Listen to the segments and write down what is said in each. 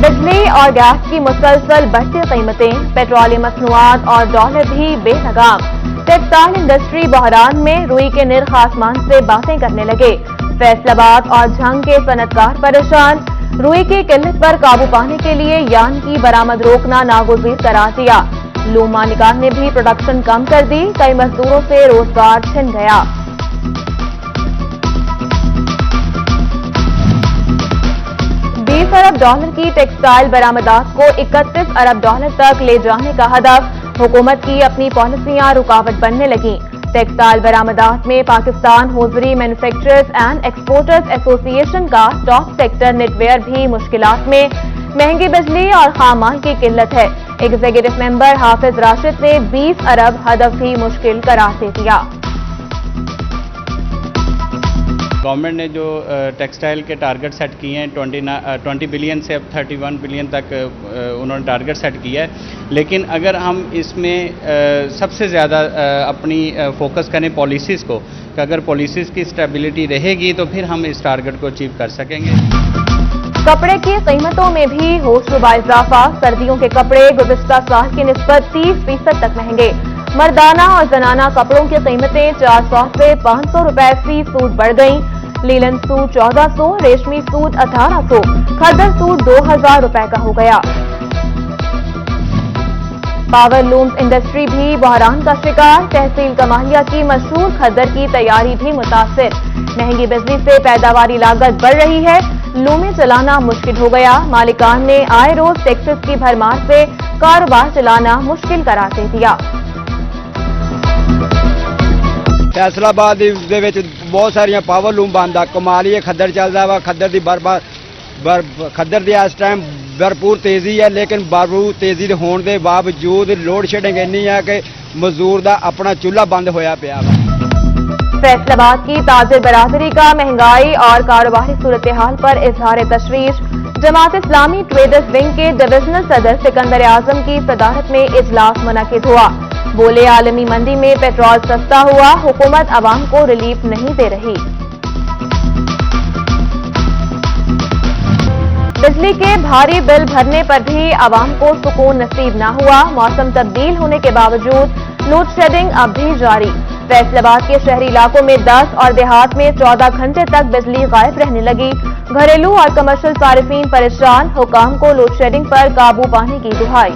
बिजली और गैस की मुसलसल बढ़ती कीमतें, पेट्रोलियम मसनूआत और डॉलर भी बेलगाम। टेक्सटाइल इंडस्ट्री बहरान में, रुई के निर्ख आसमान से बातें करने लगे। फैसलाबाद और झंग के सनतकार परेशान, रुई की किल्लत पर काबू पाने के लिए यान की बरामद रोकना नागुज़ीर करार दिया। लूम मालिकान ने भी प्रोडक्शन कम कर दी, कई मजदूरों से रोजगार छिन गया। $20 अरब की टेक्सटाइल बरामदात को $31 अरब तक ले जाने का हदफ, हुकूमत की अपनी पॉलिसियां रुकावट बनने लगी। टेक्सटाइल बरामदात में Pakistan hosiery manufacturers and exporters association का टॉप सेक्टर नेटवेयर भी मुश्किलात में, महंगी बिजली और खाम माल की किल्लत है। एग्जीक्यूटिव मेंबर हाफिज राशिद ने 20 अरब हदफ भी मुश्किल करार दे दिया। गवर्नमेंट ने जो टेक्सटाइल के टारगेट सेट किए हैं 20 बिलियन से अब 31 बिलियन तक उन्होंने टारगेट सेट किया है, लेकिन अगर हम इसमें सबसे ज़्यादा अपनी फोकस करें पॉलिसीज़ को, कि अगर पॉलिसीज़ की स्टेबिलिटी रहेगी तो फिर हम इस टारगेट को अचीव कर सकेंगे। कपड़े की कीमतों में भी होशरुबा इजाफा, सर्दियों के कपड़े गुज़िश्ता साल की निस्बत 30% तक महंगे। मर्दाना और जनाना कपड़ों की कीमतें 400 से 500 रुपए फी सूट बढ़ गईं। लीलन सूट 1400, रेशमी सूट 1800, खद्दर सूट 2000 रुपए का हो गया। पावर लूम्स इंडस्ट्री भी बहरान का शिकार, तहसील कमालिया की मशहूर खद्दर की तैयारी भी मुतासिर। महंगी बिजली से पैदावारी लागत बढ़ रही है, लूमें चलाना मुश्किल हो गया। मालिकान ने आए रोज टैक्सेस की भरमार से कारोबार चलाना मुश्किल करार दे दिया। फैसलाबाद ਦੇ ਵਿੱਚ ਬਹੁਤ ਸਾਰੀਆਂ ਪਾਵਰ ਲੂਮ ਬੰਦ ਆ, ਕਮਾਲੀਏ ਖੱਦਰ ਚੱਲਦਾ ਵਾ। ਖੱਦਰ ਦੀ ਇਸ ਟਾਈਮ ਭਰਪੂਰ ਤੇਜ਼ੀ ਹੈ, ਲੇਕਿਨ ਭਰਪੂਰ ਤੇਜ਼ੀ ਦੇ ਹੋਣ ਦੇ ਬਾਵਜੂਦ ਲੋਡ ਸ਼ੈਡਿੰਗ ਇੰਨੀ ਹੈ ਕਿ ਮਜ਼ਦੂਰ ਦਾ ਆਪਣਾ ਚੁੱਲ੍ਹਾ ਬੰਦ ਹੋਇਆ ਪਿਆ ਵਾ। फैसलाबाद की ताजिर बरादरी का महंगाई और कारोबारी सूरत हाल पर इजहार तशवीश, जमात इस्लामी ट्रेडर्स विंग के डिविजनल सदर सिकंदर आजम की सदारत में इजलास मुनक्किद हुआ। बोले, आलमी मंडी में पेट्रोल सस्ता हुआ, हुकूमत आवाम को रिलीफ नहीं दे रही। बिजली के भारी बिल भरने पर भी आवाम को सुकून नसीब न हुआ। मौसम तब्दील होने के बावजूद लोड शेडिंग अब भी जारी। फैसलाबाद के शहरी इलाकों में 10 और देहात में 14 घंटे तक बिजली गायब रहने लगी। घरेलू और कमर्शियल सारिफीन परेशान, हुकाम को लोड शेडिंग पर काबू पाने की दुहाई।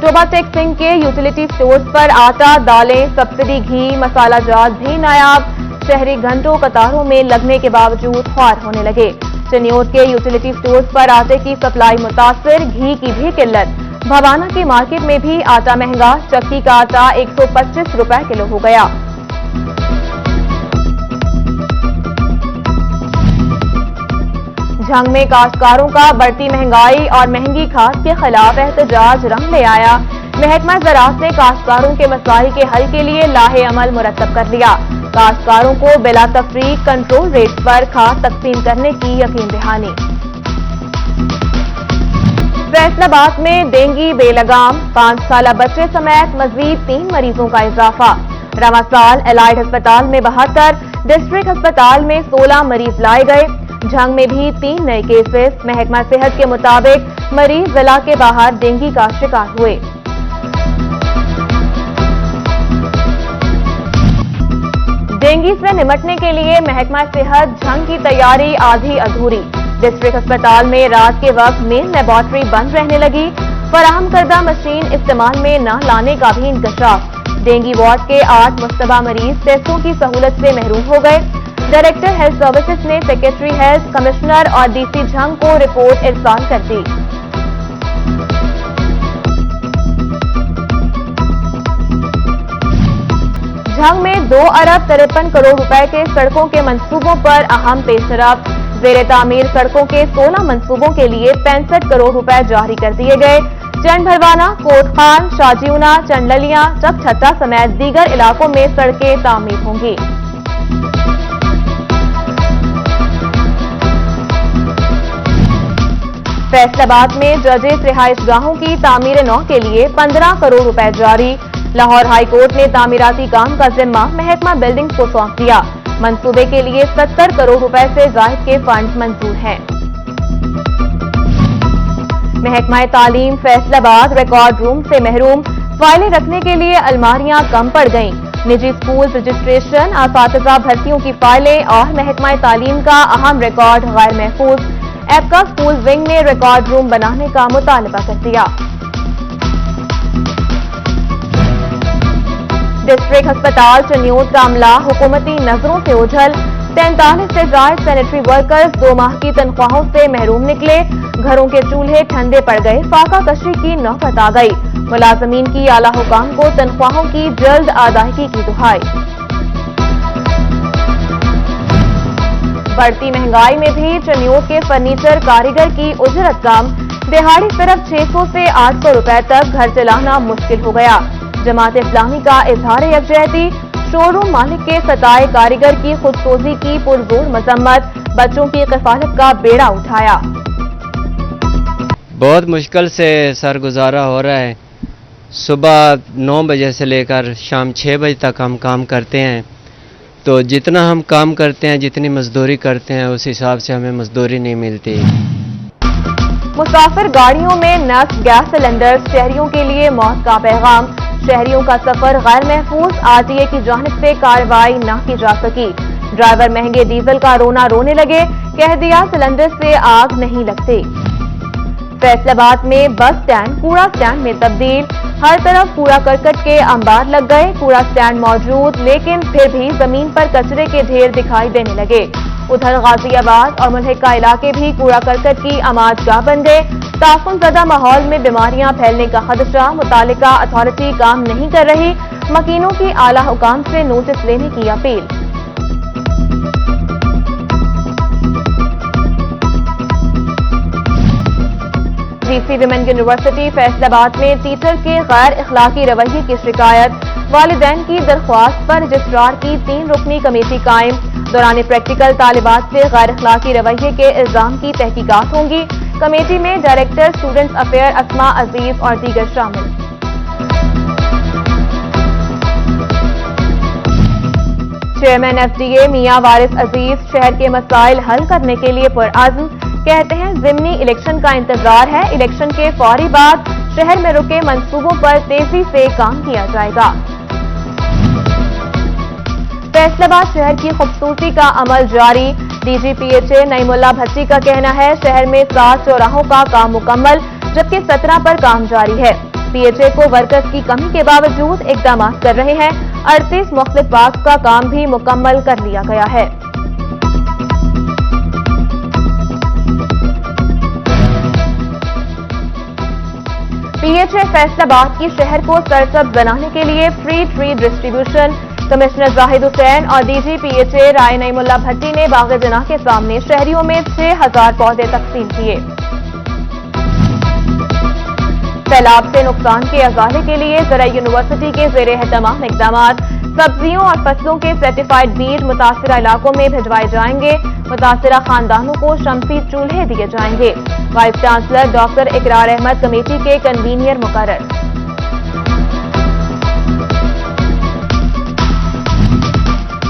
टोबाटेक सिंह के यूटिलिटी स्टोर्स पर आटा, दालें, सब्सिडी घी, मसाला जात भी नायाब। शहरी घंटों कतारों में लगने के बावजूद ख्वार होने लगे। चनियोट के यूटिलिटी स्टोर्स पर आटे की सप्लाई मुतासिर, घी की भी किल्लत। भवाना की मार्केट में भी आटा महंगा, चक्की का आटा 125 रुपए किलो हो गया। झंग में काश्तकारों का बढ़ती महंगाई और महंगी खाद के खिलाफ एहतजाज रंग ले आया। महकमा ज़राअत ने काश्तकारों के मसाइल के हल के लिए लाहे अमल मुरतब कर लिया। काश्तकारों को बिला तफरीक कंट्रोल रेट पर खाद तकसीम करने की यकीन दहानी। फैसलाबाद में डेंगू बेलगाम, 5 साला बच्चे समेत मजीद 3 मरीजों का इजाफा। रवां साल एलाइड अस्पताल में 72, डिस्ट्रिक्ट अस्पताल में 16 मरीज लाए गए। झंग में भी 3 नए केसेस। महकमा सेहत के मुताबिक मरीज जिला के बाहर डेंगू का शिकार हुए। डेंगू से निपटने के लिए महकमा सेहत झंग की तैयारी आधी अधूरी। डिस्ट्रिक्ट अस्पताल में रात के वक्त मेन लेबोरेटरी बंद रहने लगी। फराहम करदा मशीन इस्तेमाल में न लाने का भी इंकशाफ। डेंगू वार्ड के 8 मुश्तबा मरीज टेस्टों की सहूलत से महरूम हो गए। डायरेक्टर हेल्थ सर्विसेज ने सेक्रेटरी हेल्थ, कमिश्नर और डीसी झंग को रिपोर्ट इरसाल कर दी। झंग में 2 अरब 53 करोड़ रुपए के सड़कों के मंसूबों पर अहम पेशरफ। ज़ेरे तामीर सड़कों के 16 मंसूबों के लिए 65 करोड़ रुपए जारी कर दिए गए। चंद भरवाना, कोट खान, शाजीउना, चंडलियां, चकछत्ता समेत दीगर इलाकों में सड़कें तामीर होंगी। फैसलाबाद में जजेस रिहाइशगाहों की तामीर नौ के लिए 15 करोड़ रुपए जारी। लाहौर हाई कोर्ट ने तामीराती काम का जिम्मा महकमा बिल्डिंग्स को सौंप दिया। मंसूबे के लिए 70 करोड़ रुपए से जायद के फंड मंजूर हैं। महकमा तालीम फैसलाबाद रिकॉर्ड रूम से महरूम, फाइलें रखने के लिए अलमारियां कम पड़ गईं। निजी स्कूल रजिस्ट्रेशन, असातिज़ा भर्तियों की फाइलें और महकमा तालीम का अहम रिकॉर्ड गैर महफूज। एपका स्कूल विंग ने रिकॉर्ड रूम बनाने का मुतालबा कर दिया। डिस्ट्रिक्ट अस्पताल चन्योद का अमला हुकूमती नजरों से ओझल। 43 से जायद सैनिटरी वर्कर्स 2 माह की तनख्वाहों से महरूम निकले। घरों के चूल्हे ठंडे पड़ गए, फाका कशी की नौबत आ गई। मुलाजमीन की आला हुकाम को तनख्वाहों की जल्द अदायगी की दुहाई। बढ़ती महंगाई में भी चन्योद के फर्नीचर कारीगर की उजरत कम। दिहाड़ी सिर्फ 600 से 800 रुपए तक घर चलाना मुश्किल हो गया। जमात इस्लामी का इजहार यकजहती। शोरूम मालिक के सताए कारीगर की खुदसोजी की पुरजोर मजम्मत। बच्चों की किफालत का बेड़ा उठाया। बहुत मुश्किल से सर गुजारा हो रहा है। सुबह 9 बजे से लेकर शाम 6 बजे तक हम काम करते हैं, तो जितना हम काम करते हैं, जितनी मजदूरी करते हैं, उस हिसाब से हमें मजदूरी नहीं मिलती। मुसाफिर गाड़ियों में नस्ब गैस सिलेंडर, शहरियों के लिए मौत का पैगाम। शहरियों का सफर गैर महफूज, आरटीए की जानिब से कार्रवाई न की जा सकी। ड्राइवर महंगे डीजल का रोना रोने लगे, कह दिया सिलेंडर से आग नहीं लगती। फैसलाबाद में बस स्टैंड कूड़ा स्टैंड में तब्दील। हर तरफ कूड़ा करकट के अंबार लग गए। कूड़ा स्टैंड मौजूद, लेकिन फिर भी जमीन पर कचरे के ढेर दिखाई देने लगे। उधर गाजियाबाद और मुल्हिका इलाके भी कूड़ा करकट की आमादगाह बन गए। ताफुनज़दा माहौल में बीमारियां फैलने का खदशा। मुतालिका अथॉरिटी काम नहीं कर रही। मकीनों की आला हुकाम से नोटिस लेने की appeal. GC women university Faisalabad में टीचर के गैर इखलाकी रवैये की शिकायत। वालिदैन की दरख्वास्त पर रजिस्ट्रार की 3 रुकनी कमेटी कायम। दौरान प्रैक्टिकल तालिबात से गैर इखलाकी रवैये के इल्जाम की तहकीकात होंगी। कमेटी में डायरेक्टर स्टूडेंट्स अफेयर अस्मा अजीज और दीगर शामिल। चेयरमैन एफडीए मियां वारिस अजीज शहर के मसाइल हल करने के लिए पुरअज़्म। कहते हैं ज़िमनी इलेक्शन का इंतजार है। इलेक्शन के फौरी बाद शहर में रुके मंसूबों पर तेजी से काम किया जाएगा। फैसलाबाद शहर की खूबसूरती का अमल जारी। डीजीपीएचए नईमुल्ला भट्टी का कहना है शहर में 7 चौराहों का काम मुकम्मल, जबकि 17 पर काम जारी है। पीएचए को वर्कर्स की कमी के बावजूद इकदाम कर रहे हैं। 38 मुख्तलिफ पार्क का काम भी मुकम्मल कर लिया गया है। पीएचए फैसलाबाद की शहर को सरसब्ज बनाने के लिए free tree distribution. Commissioner Zahid Hussain और डीजी पीएचए राय नईमुल्ला भट्टी ने बाग़ जना के सामने शहरियों में 6000 पौधे तकसीम किए। सैलाब से नुकसान के अजाले के लिए ज़रा यूनिवर्सिटी के ज़ेर एहतमाम इक़दामात। सब्जियों और फसलों के सर्टिफाइड बीज मुतासिरा इलाकों में भिजवाए जाएंगे। मुतासिरा खानदानों को शमसी चूल्हे दिए जाएंगे। वाइस चांसलर डॉक्टर इकरार अहमद कमेटी के कन्वीनियर मुकर्रर।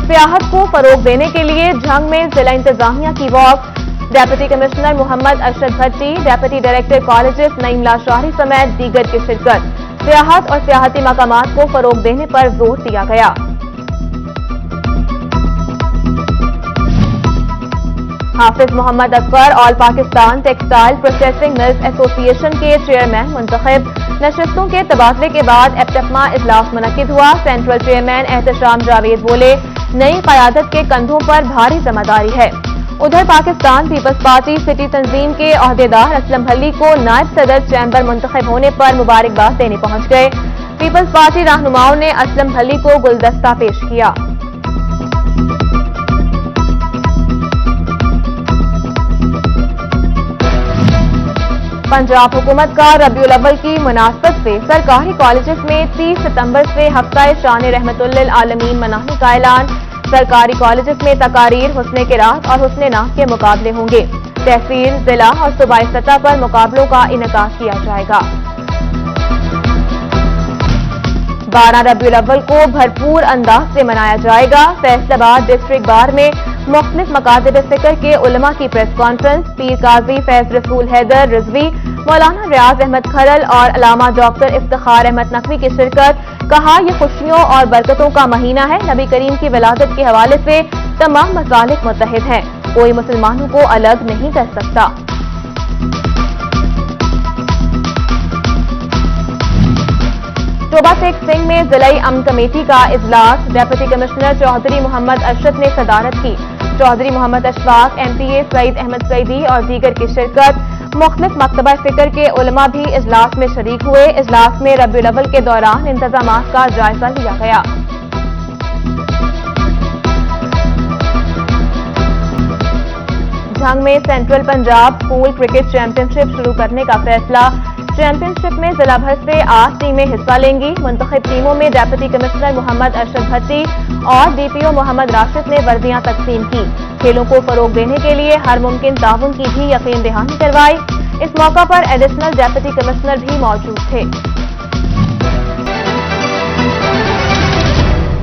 सियाहत को फरोग देने के लिए झंग में जिला इंतजामिया की walk. Deputy commissioner Mohammad Arshad Bhatti, deputy director colleges Naeem Lashari समेत दीगर की शिरकत। सियाहत और सियाहती मकामात को फरोग देने पर जोर दिया गया। Hafiz Mohammad Akbar all Pakistan textile processing mills association के चेयरमैन मुंतखब। नशिस्तों के तबादले के बाद एप्टमा इजलास मुनक्किद हुआ। सेंट्रल चेयरमैन एहतशाम जावेद बोले, नई क़यादत के कंधों पर भारी जिम्मेदारी है। उधर पाकिस्तान पीपल्स पार्टी सिटी तंजीम के अहदेदार असलम भल्ली को नायब सदर चैम्बर मुंतखब होने पर मुबारकबाद देने पहुंच गए। पीपल्स पार्टी रहनुमाओं ने असलम भल्ली को गुलदस्ता पेश किया। पंजाब हुकूमत का रबीउल अव्वल की मुनासबत से सरकारी कॉलेजेस में 30 सितंबर से हफ्ता-ए शान रहमतुल्लिल आलमीन मनाने का ऐलान। सरकारी कॉलेजेस में तकारीर, हुस्ने क़िराअत और हुस्ने नात के मुकाबले होंगे। तहसील, जिला और सूबाई सतह पर मुकाबलों का इनेकाद किया जाएगा। 12 रबीउल अव्वल को भरपूर अंदाज से मनाया जाएगा। फैसलाबाद डिस्ट्रिक्ट बार में मुख्तलिफ मकातब फ़िक्र के उलमा की प्रेस कॉन्फ्रेंस। पीर काजी फैज रसूल हैदर रिजवी, मौलाना रियाज अहमद खरल और अलामा डॉक्टर इफ्तिखार अहमद नकवी की शिरकत। कहा, ये खुशियों और बरकतों का महीना है। नबी करीम की विलादत के हवाले से तमाम मसालिक मुत्तहिद हैं, कोई मुसलमानों को अलग नहीं कर सकता। शोभा शेख सिंह में जिलाई अमन कमेटी का इजलास। डिप्टी कमिश्नर चौधरी मोहम्मद अशरफ ने सदारत की। चौधरी मोहम्मद अशफाक, MPA सईद अहमद सईदी और दीगर की शिरकत। मुख्तलिफ मकतबा फिक्र के उलमा भी इजलास में शरीक हुए। इजलास में रबीउल अव्वल के दौरान इंतजामात का जायजा लिया गया। झंग में central Punjab school cricket championship शुरू करने का फैसला। चैंपियनशिप में जिला भर से 8 टीमें हिस्सा लेंगी। मुंतखब टीमों में डिप्टी कमिश्नर मोहम्मद अरशद भट्टी और DPO मोहम्मद राशिद ने वर्दियां तकसीम की। खेलों को फरोग देने के लिए हर मुमकिन ताउन की भी यकीन दहानी करवाई। इस मौका पर एडिशनल डिप्टी कमिश्नर भी मौजूद थे।